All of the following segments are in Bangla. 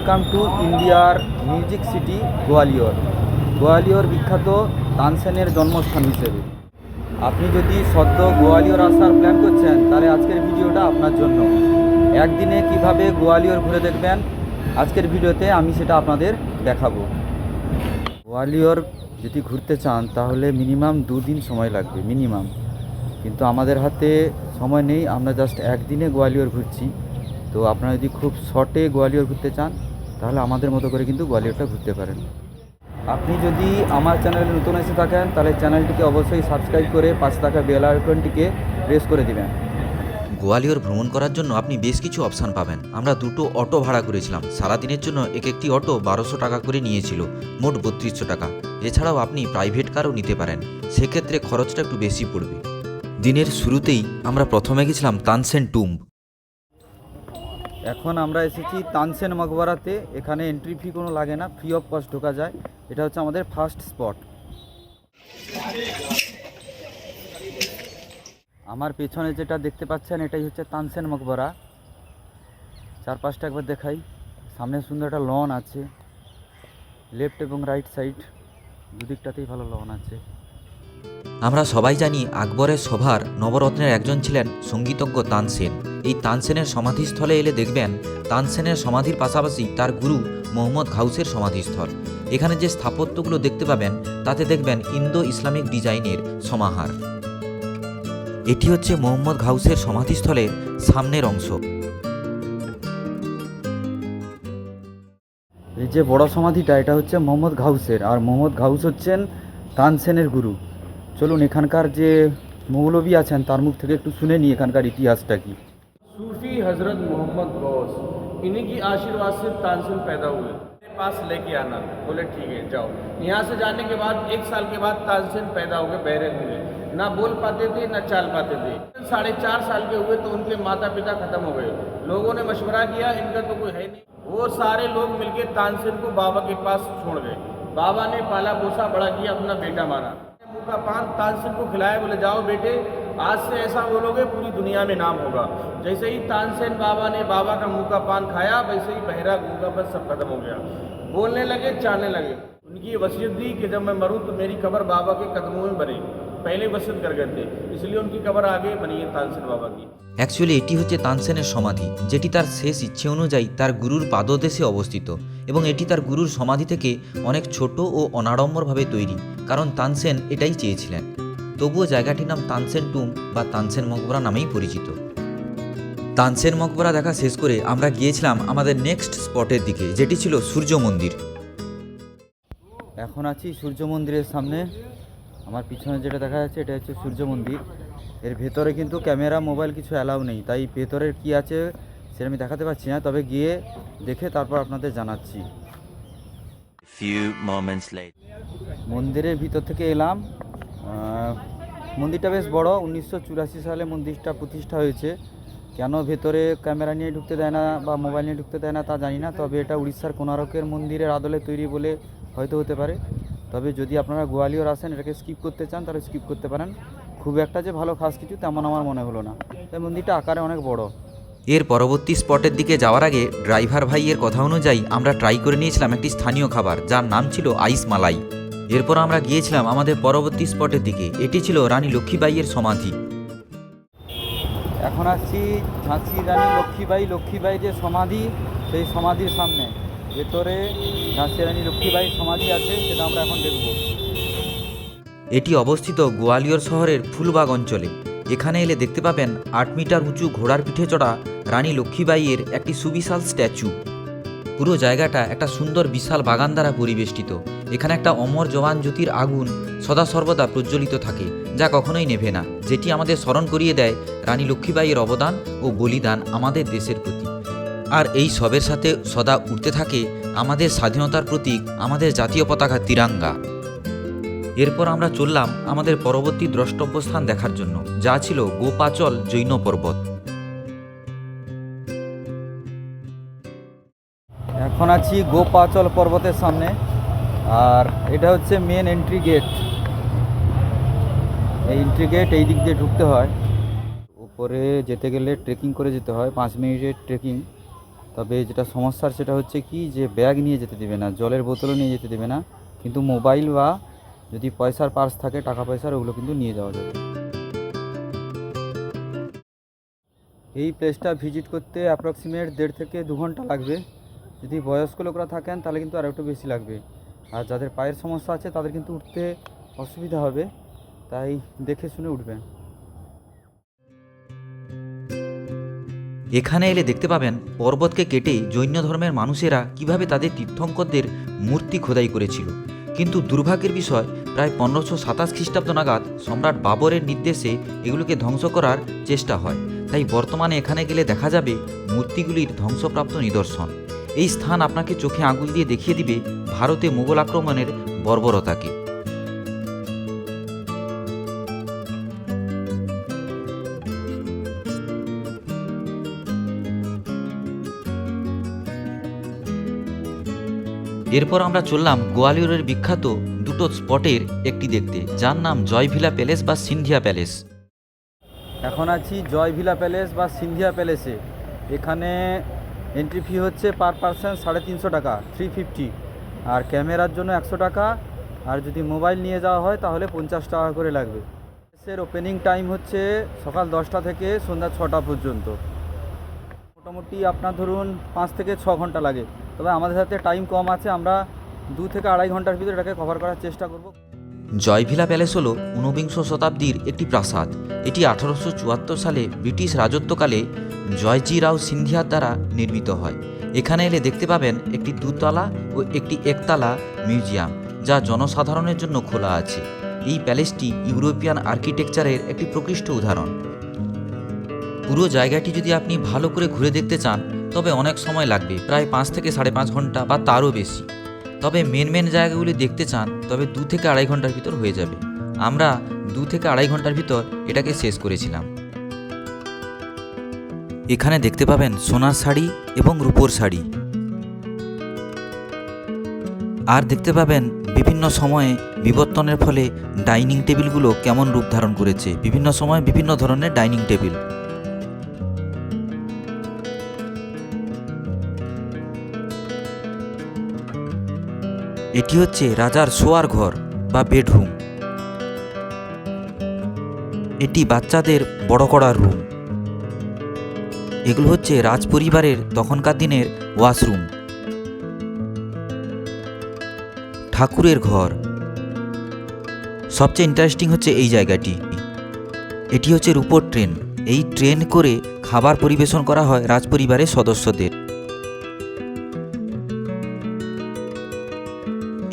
ওয়েলকাম টু ইন্ডিয়ার মিউজিক সিটি গোয়ালিয়র। গোয়ালিয়র বিখ্যাত তানসেনের জন্মস্থান হিসেবে। আপনি যদি সদ্য গোয়ালিয়র আসার প্ল্যান করছেন তাহলে আজকের ভিডিওটা আপনার জন্য। একদিনে কিভাবে গোয়ালিয়র ঘুরে দেখবেন আজকের ভিডিওতে আমি সেটা আপনাদের দেখাবো। গোয়ালিয়র যদি ঘুরতে চান তাহলে মিনিমাম 2 দিন সময় লাগবে মিনিমাম, কিন্তু আমাদের হাতে সময় নেই, আমরা জাস্ট একদিনে গোয়ালিয়র ঘুরছি। তো আপনারা যদি খুব শর্টে গোয়ালিয়র ঘুরতে চান তাহলে আমাদের মতো করে কিন্তু গোয়ালিয়রটা ঘুরতে পারেন। আপনি যদি আমার চ্যানেলে নতুন এসে থাকেন তাহলে চ্যানেলটিকে অবশ্যই সাবস্ক্রাইব করে পাশে থাকা বেল আইকনটিকে প্রেস করে দিবেন। গোয়ালিয়র ভ্রমণ করার জন্য আপনি বেশ কিছু অপশান পাবেন। আমরা দুটো অটো ভাড়া করেছিলাম, সারাদিনের জন্য একটি অটো 1200 টাকা করে নিয়েছিল, মোট 3200 টাকা। এছাড়াও আপনি প্রাইভেট কারও নিতে পারেন, সেক্ষেত্রে খরচটা একটু বেশি পড়বে। দিনের শুরুতেই আমরা প্রথমে গেছিলাম তানসেন টুম্ব। এখন আমরা এসেছি তানসেন মকবরাতে। এখানে এন্ট্রি ফি কোনো লাগে না, ফ্রি অফ কস্ট ঢোকা যায়। এটা হচ্ছে আমাদের ফার্স্ট স্পট। আমার পেছনে যেটা দেখতে পাচ্ছেন এটাই হচ্ছে তানসেন মকবরা। চারপাশটা একবার দেখাই। সামনে সুন্দর একটা লন আছে, লেফট এবং রাইট সাইড দুদিকটাতেই ভালো লন আছে। আমরা সবাই জানি আকবরের সভার নবরত্নের একজন ছিলেন সঙ্গীতজ্ঞ তানসেন। এই তানসেনের সমাধিস্থলে এলে দেখবেন তানসেনের সমাধির পাশাপাশি তার গুরু মোহাম্মদ ঘাউসের সমাধিস্থল। এখানে যে স্থাপত্যগুলো দেখতে পাবেন তাতে দেখবেন ইন্দো ইসলামিক ডিজাইনের সমাহার। এটি হচ্ছে মোহাম্মদ ঘাউসের সমাধিস্থলের সামনের অংশ। এই যে বড় সমাধিটা এটা হচ্ছে মোহাম্মদ ঘাউসের, আর মোহাম্মদ ঘাউস হচ্ছেন তানসেনের গুরু। চলুন এখানকার যে মৌলবী আছেন তার মুখ থেকে একটু শুনে নিই এখানকার ইতিহাসটা কি। सूफी हजरत मोहम्मद गौस, इन्हीं की आशीर्वाद से तानसेन पैदा हुए। मेरे पास लेके आना, बोले ठीक है जाओ। यहाँ से जाने के बाद 1 साल के बाद तानसेन पैदा हो गए, बहरे हुए, ना बोल पाते थे ना चाल पाते थे। 4.5 साल के हुए तो उनके माता पिता खत्म हो गए। लोगों ने मशवरा किया इनका तो कोई है नहीं। वो सारे लोग मिलके तानसेन को बाबा के पास छोड़ गए। बाबा ने पाला पोसा बड़ा किया, अपना बेटा माना। मुँह का पान तानसेन को खिलाया, बोले जाओ बेटे आज से ऐसा बोलोगे पूरी दुनिया में नाम होगा। जैसे ही तानसेन बाबा ने बाबा का मुंह का पान खाया वैसे ही बहरा गूंगा बस सब खत्म हो गया, बोलने लगे चालने लगे। उनकी ये वसीयत दी कि जब मैं मरूं तो मेरी कब्र बाबा के कदमों में बने। पहले वसीयत कर गए थे, इसलिए उनकी कब्र आगे बनी है तानसेन बाबा की। অ্যাকচুয়ালি এটি হচ্ছে তানসেনের সমাধি, যেটি তার শেষ ইচ্ছে অনুযায়ী তার গুরুর পাদদেশে অবস্থিত, এবং এটি তার গুরুর সমাধি থেকে অনেক ছোট ও অনাড়ম্বরভাবে তৈরি, কারণ তানসেন এটাই চেয়েছিলেন। তবুও জায়গাটির নাম তানসেন টুম্ব বা তানসেন মকবরা নামেই পরিচিত। তানসেন মকবরা দেখা শেষ করে আমরা গিয়েছিলাম আমাদের নেক্সট স্পটের দিকে, যেটি ছিল সূর্য মন্দির। এখন আছি সূর্য মন্দিরের সামনে। আমার পিছনে যেটা দেখা যাচ্ছে এটা হচ্ছে সূর্য মন্দির। এর ভেতরে কিন্তু ক্যামেরা মোবাইল কিছু অ্যালাউ নেই, তাই ভেতরের কি আছে সেটা আমি দেখাতে পারছি না, তবে গিয়ে দেখে তারপর আপনাদের জানাচ্ছি। মন্দিরের ভিতর থেকে এলাম। মন্দিরটা বেশ বড়, 1984 সালে মন্দিরটা প্রতিষ্ঠা হয়েছে। কেন ভেতরে ক্যামেরা নিয়ে ঢুকতে দেয় না বা মোবাইল নিয়ে ঢুকতে দেয় না তা জানি না, তবে এটা উড়িষ্যার কোণারকের মন্দিরের আদলে তৈরি বলে হয়তো হতে পারে। তবে যদি আপনারা গোয়ালিয়র আসেন এটাকে স্কিপ করতে চান তাহলে স্কিপ করতে পারেন। খুব একটা যে ভালো খাস কিছু তেমন আমার মনে হলো না। এই মন্দিরটা আকারে অনেক বড়। এর পরবর্তী স্পটের দিকে যাওয়ার আগে ড্রাইভার ভাইয়ের কথা অনুযায়ী আমরা ট্রাই করে নিয়েছিলাম একটি স্থানীয় খাবার, যার নাম ছিল আইস মালাই। এরপর আমরা গিয়েছিলাম আমাদের পরবর্তী স্পটের দিকে। এটি ছিল রানী লক্ষ্মীবাইয়ের সমাধি। এখন আসছি ঝাঁসি রানী লক্ষ্মীবাই যে সমাধি, সেই সমাধির সামনে। ভেতরে ঝাঁসি রানী লক্ষ্মীবাই সমাধি আছে, সেটা আমরা এখন দেখব। এটি অবস্থিত গোয়ালিয়র শহরের ফুলবাগ অঞ্চলে। এখানে এলে দেখতে পাবেন 8 মিটার উঁচু ঘোড়ার পিঠে চড়া রানী লক্ষ্মীবাইয়ের একটি সুবিশাল স্ট্যাচু। পুরো জায়গাটা একটা সুন্দর বিশাল বাগান দ্বারা পরিবেষ্টিত। এখানে একটা অমর জওয়ান জ্যোতির আগুন সদা সর্বদা প্রজ্বলিত থাকে, যা কখনোই নেভে না, যেটি আমাদের স্মরণ করিয়ে দেয় রানী লক্ষ্মীবাইয়ের অবদান ও বলিদান আমাদের দেশের প্রতি। আর এই সবের সাথে সদা উঠতে থাকে আমাদের স্বাধীনতার প্রতীক, আমাদের জাতীয় পতাকা তিরাঙ্গা। এরপর আমরা চললাম আমাদের পরবর্তী দ্রষ্টব্য স্থান দেখার জন্য, যা ছিল গোপাচল জৈন পর্বত। এখন আছি গোপাচল পর্বতের সামনে, আর এটা হচ্ছে মেন এন্ট্রি গেট। এই এন্ট্রি গেট এই দিক দিয়ে ঢুকতে হয়। উপরে যেতে গেলে ট্রেকিং করে যেতে হয়, 5 মিনিটের ট্রেকিং। তবে যেটা সমস্যার সেটা হচ্ছে কি যে ব্যাগ নিয়ে যেতে দেবে না, জলের বোতলও নিয়ে যেতে দেবে না, কিন্তু মোবাইল বা যদি পয়সার পার্স থাকে, টাকা পয়সার, ওগুলো কিন্তু নিয়ে যাওয়া যাবে। এই প্লেসটা ভিজিট করতে অ্যাপ্রক্সিমেট 1.5 থেকে 2 ঘন্টা লাগবে। যদি বয়স্ক লোকরা থাকেন তাহলে কিন্তু আর একটু বেশি লাগবে, আর যাদের পায়ের সমস্যা আছে তাদের কিন্তু উঠতে অসুবিধা হবে, তাই দেখে শুনে উঠবেন। এখানে এলে দেখতে পাবেন পর্বতকে কেটে জৈন ধর্মের মানুষেরা কিভাবে তাদের তীর্থঙ্করদের মূর্তি খোদাই করেছিল। কিন্তু দুর্ভাগ্যের বিষয়, প্রায় 1527 খ্রিস্টাব্দ নাগাদ সম্রাট বাবরের নির্দেশে এগুলোকে ধ্বংস করার চেষ্টা হয়। তাই বর্তমানে এখানে গেলে দেখা যাবে মূর্তিগুলির ধ্বংসপ্রাপ্ত নিদর্শন। এই স্থান আপনাকে চোখে আঙুল দিয়ে দেখিয়ে দিবে ভারতে মুঘল আক্রমণের বর্বরতাকে। এরপর আমরা চললাম গোয়ালিয়রের বিখ্যাত দুটো স্পটের একটি দেখতে, যার নাম জয়ভিলা প্যালেস বা সিন্ধিয়া প্যালেস। এখন আছি জয়ভিলা প্যালেস বা সিন্ধিয়া প্যালেসে। এখানে এন্ট্রি ফি হচ্ছে পার পারসন 350 টাকা, 350, আর ক্যামেরার জন্য 100 টাকা, আর যদি মোবাইল নিয়ে যাওয়া হয় তাহলে 50 টাকা করে লাগবে। প্যালেসের ওপেনিং টাইম হচ্ছে সকাল 10টা থেকে সন্ধ্যা 6টা পর্যন্ত। মোটামুটি আপনার ধরুন 5 থেকে 6 ঘন্টা লাগে, তবে আমাদের হাতে টাইম কম আছে, আমরা 2 থেকে 2.5 ঘন্টার ভিতরে এটাকে কভার করার চেষ্টা করব। জয়ভিলা প্যালেস হল ঊনবিংশ শতাব্দীর একটি প্রাসাদ। এটি 1874 সালে ব্রিটিশ রাজত্বকালে জয়জি রাও সিন্ধিয়ার দ্বারা নির্মিত হয়। এখানে এলে দেখতে পাবেন একটি 2তলা ও একটি 1তলা মিউজিয়াম, যা জনসাধারণের জন্য খোলা আছে। এই প্যালেসটি ইউরোপিয়ান আর্কিটেকচারের একটি প্রকৃষ্ট উদাহরণ। পুরো জায়গাটি যদি আপনি ভালো করে ঘুরে দেখতে চান তবে অনেক সময় লাগবে, প্রায় 5 থেকে 5.5 ঘন্টা বা তারও বেশি। তবে মেন জায়গাগুলি দেখতে চান তবে 2 থেকে 2.5 ঘন্টার ভিতর হয়ে যাবে। আমরা 2 থেকে 2.5 ঘন্টার ভিতর এটাকে শেষ করেছিলাম। এখানে দেখতে পাবেন সোনার শাড়ি এবং রূপোর শাড়ি, আর দেখতে পাবেন বিভিন্ন সময়ে বিবর্তনের ফলে ডাইনিং টেবিলগুলো কেমন রূপ ধারণ করেছে, বিভিন্ন সময় বিভিন্ন ধরনের ডাইনিং টেবিল। এটি হচ্ছে রাজার শোয়ার ঘর বা বেডরুম। এটি বাচ্চাদের বড় করার রুম। এগুলো হচ্ছে রাজপরিবারের তখনকার দিনের ওয়াশরুম। ঠাকুরের ঘর। সবচেয়ে ইন্টারেস্টিং হচ্ছে এই জায়গাটি। এটি হচ্ছে রূপোর ট্রেন। এই ট্রেন করে খাবার পরিবেশন করা হয় রাজপরিবারের সদস্যদের।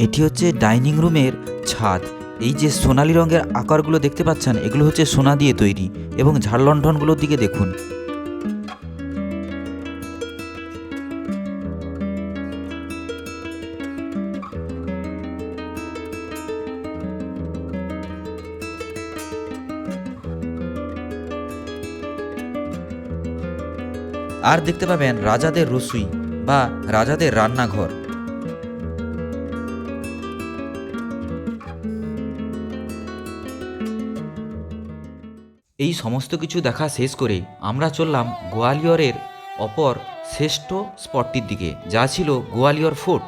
এটি হচ্ছে ডাইনিং রুমের ছাদ। এই যে সোনালি রঙের আকারগুলো দেখতে পাচ্ছেন, এগুলো হচ্ছে সোনা দিয়ে তৈরি, এবং ঝাড়লণ্ঠনগুলোর দিকে দেখুন। আর দেখতে পাবেন রাজাদের রসুই বা রাজাদের রান্নাঘর। এই সমস্ত কিছু দেখা শেষ করে আমরা চললাম গোয়ালিয়রের অপর শ্রেষ্ঠ স্পটটির দিকে, যা ছিল গোয়ালিয়র ফোর্ট।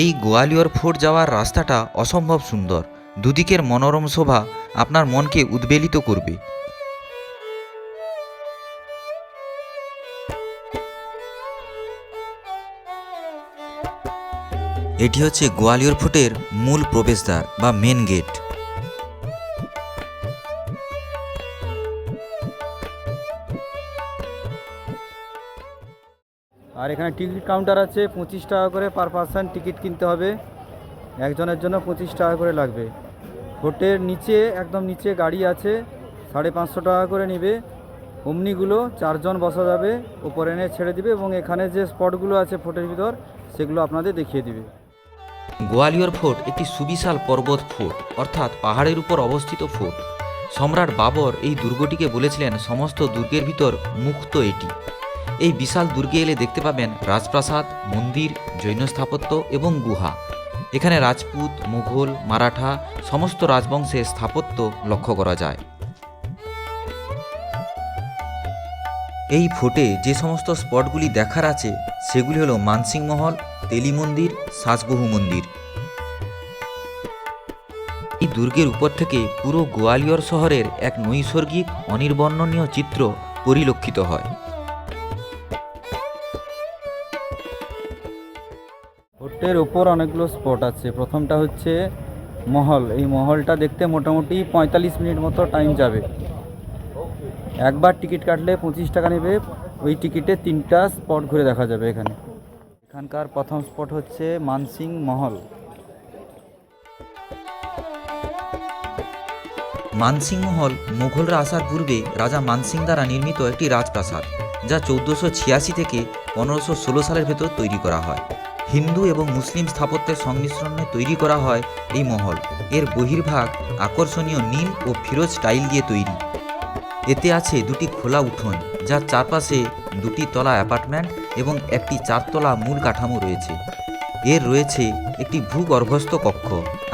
এই গোয়ালিয়র ফোর্ট যাওয়ার রাস্তাটা অসম্ভব সুন্দর। দুদিকের মনোরম শোভা আপনার মনকে উদ্বেলিত করবে। এটি হচ্ছে গোয়ালিয়র ফোর্টের মূল প্রবেশদ্বার বা মেন গেট। আর এখানে টিকিট কাউন্টার আছে, 25 টাকা করে পার পারসন টিকিট কিনতে হবে। একজনের জন্য 25 টাকা করে লাগবে। ফোর্টের নিচে, একদম নিচে গাড়ি আছে, 550 টাকা করে নেবে। অমনিগুলো 4 জন বসা যাবে, উপরে এনে ছেড়ে দিবে, এবং এখানে যে স্পটগুলো আছে ফোর্টের ভিতর সেগুলো আপনাদের দেখিয়ে দিবে। গোয়ালিয়র ফোর্ট একটি সুবিশাল পর্বত ফোর্ট, অর্থাৎ পাহাড়ের উপর অবস্থিত ফোর্ট। সম্রাট বাবর এই দুর্গটিকে বলেছিলেন সমস্ত দুর্গের ভিতর মুক্ত এটি। এই বিশাল দুর্গে এলে দেখতে পাবেন রাজপ্রাসাদ, মন্দির, জৈন স্থাপত্য এবং গুহা। এখানে রাজপুত, মুঘল, মারাঠা সমস্ত রাজবংশের স্থাপত্য লক্ষ্য করা যায়। এই ফোর্টে যে সমস্ত স্পটগুলি দেখার আছে সেগুলি হলো মানসিং মহল, তেলি মন্দির, সাসবহু মন্দির। এই দুর্গের উপর থেকে পুরো গোয়ালিয়র শহরের এক নৈসর্গিক অনির্বর্ণনীয় চিত্র পরিলক্ষিত হয়। ফোর্টের ওপর অনেকগুলো স্পট আছে। প্রথমটা হচ্ছে মহল। এই মহলটা দেখতে মোটামুটি 45 মিনিট মতো টাইম যাবে। একবার টিকিট কাটলে 25 টাকা নেবে। ওই টিকিটে 3টা স্পট ঘুরে দেখা যাবে এখানে। এখানকার প্রথম স্পট হচ্ছে মানসিং মহল। মানসিং মহল মুঘলরা আসার পূর্বে রাজা মানসিং দ্বারা নির্মিত একটি রাজপ্রাসাদ, যা 1486 থেকে 1516 সালের ভেতর তৈরি করা হয়। হিন্দু এবং মুসলিম স্থাপত্যের সংমিশ্রণে তৈরি করা হয় এই মহল। এর বহির্ভাগ আকর্ষণীয় নীল ও ফিরোজ টাইল দিয়ে তৈরি। এতে আছে দুটি খোলা উঠোন, যার চারপাশে 2টি তলা অ্যাপার্টমেন্ট এবং একটি 4তলা মূল কাঠামো রয়েছে। এর রয়েছে একটি ভূগর্ভস্থ কক্ষ,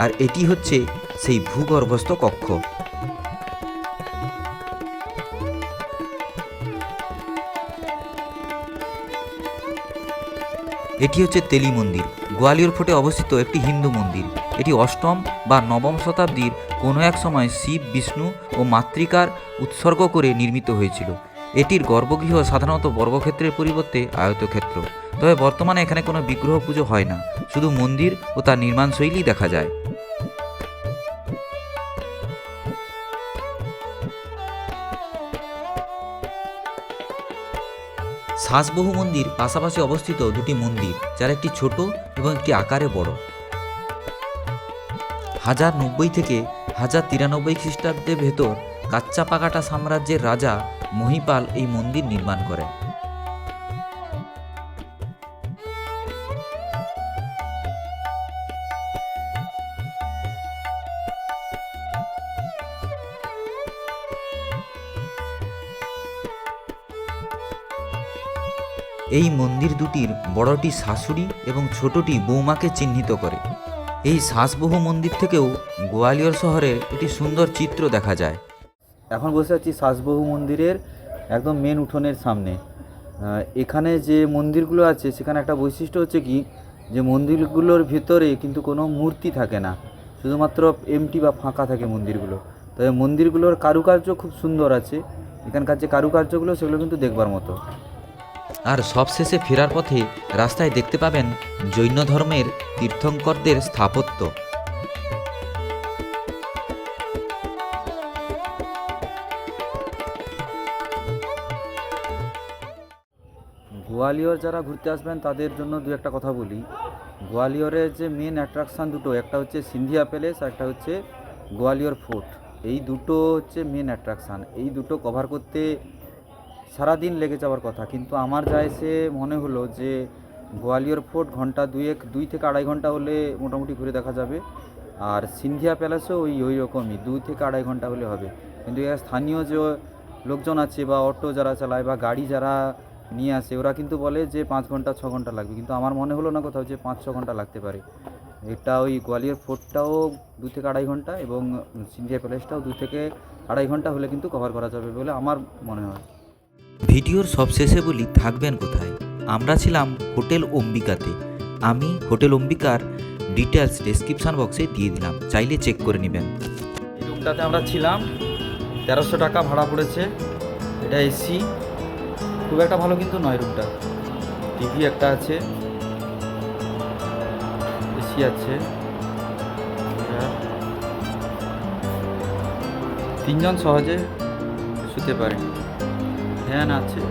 আর এটি হচ্ছে সেই ভূগর্ভস্থ কক্ষ। এটি হচ্ছে তেলি মন্দির, গোয়ালিয়র ফোর্টে অবস্থিত একটি হিন্দু মন্দির। এটি 8ম বা 9ম শতাব্দীর কোনো এক সময় শিব, বিষ্ণু ও মাতৃকার উৎসর্গ করে নির্মিত হয়েছিল। এটির গর্ভগৃহ সাধারণত বর্গক্ষেত্রের পরিবর্তে আয়তক্ষেত্র। তবে বর্তমানে এখানে কোনো বিগ্রহ পুজো হয় না, শুধু মন্দির ও তার নির্মাণশৈলী দেখা যায়। সাসবহু মন্দির পাশাপাশি অবস্থিত দুটি মন্দির, যার একটি ছোট এবং একটি আকারে বড়। 1090 থেকে 1093 খ্রিস্টাব্দের ভেতর কাচ্চাপাকাটা সাম্রাজ্যের রাজা মহিপাল এই মন্দির নির্মাণ করেন। এই মন্দির দুটির বড়টি শাশুড়ি এবং ছোটটি বৌমাকে চিহ্নিত করে। এই সাসবহু মন্দির থেকেও গোয়ালিয়র শহরের একটি সুন্দর চিত্র দেখা যায়। এখন বসে আছি সাসবহু মন্দিরের একদম মেন উঠোনের সামনে। এখানে যে মন্দিরগুলো আছে সেখানে একটা বৈশিষ্ট্য হচ্ছে কি, যে মন্দিরগুলোর ভিতরে কিন্তু কোনো মূর্তি থাকে না, শুধুমাত্র এমটি বা ফাঁকা থাকে মন্দিরগুলো। তবে মন্দিরগুলোর কারুকার্য খুব সুন্দর আছে। এখানকার যে কারুকার্যগুলো সেগুলো কিন্তু দেখবার মতো। আর সবশেষে ফেরার পথে রাস্তায় দেখতে পাবেন জৈন ধর্মের তীর্থঙ্করদের স্থাপত্য। গোয়ালিয়র যারা ঘুরতে আসবেন তাদের জন্য দু একটা কথা বলি। গোয়ালিয়রের যে মেন অ্যাট্রাকশান দুটো, একটা হচ্ছে সিন্ধিয়া প্যালেস আর একটা হচ্ছে গোয়ালিয়র ফোর্ট। এই দুটো হচ্ছে মেন অ্যাট্রাকশান। এই দুটো কভার করতে সারাদিন লেগে যাওয়ার কথা, কিন্তু আমার যা এসে মনে হলো যে গোয়ালিয়র ফোর্ট ঘন্টা 2 থেকে 2.5 ঘন্টা হলে মোটামুটি ঘুরে দেখা যাবে। আর সিন্ধিয়া প্যালেসও ওই রকমই 2 থেকে 2.5 ঘন্টা হলে হবে। কিন্তু এর স্থানীয় যে লোকজন আছে বা অটো যারা চালায় বা গাড়ি যারা নিয়ে আসে, ওরা কিন্তু বলে যে 5 ঘন্টা 6 ঘন্টা লাগবে, কিন্তু আমার মনে হলো না কোথাও যে 5-6 ঘন্টা লাগতে পারে। এটা ওই গোয়ালিয়র ফোর্টটাও 2 থেকে 2.5 ঘন্টা এবং সিন্ধিয়া প্যালেসটাও 2 থেকে 2.5 ঘন্টা হলে কিন্তু কভার করা যাবে বলে আমার মনে হয়। ভিডিওর সবশেষে বলি, থাকবেন কোথায়? আমরা ছিলাম হোটেল অম্বিকাতে। আমি হোটেল অম্বিকার ডিটেলস ডেসক্রিপশান বক্সে দিয়ে দিলাম, চাইলে চেক করে নেবেন। এই রুমটাতে আমরা ছিলাম, 1300 টাকা ভাড়া পড়েছে। এটা এসি, খুব একটা ভালো কিন্তু নয় রুমটা। টিভি একটা আছে, এসি আছে, 3 জন সহজে শুতে পারে, ফ্যান আছে।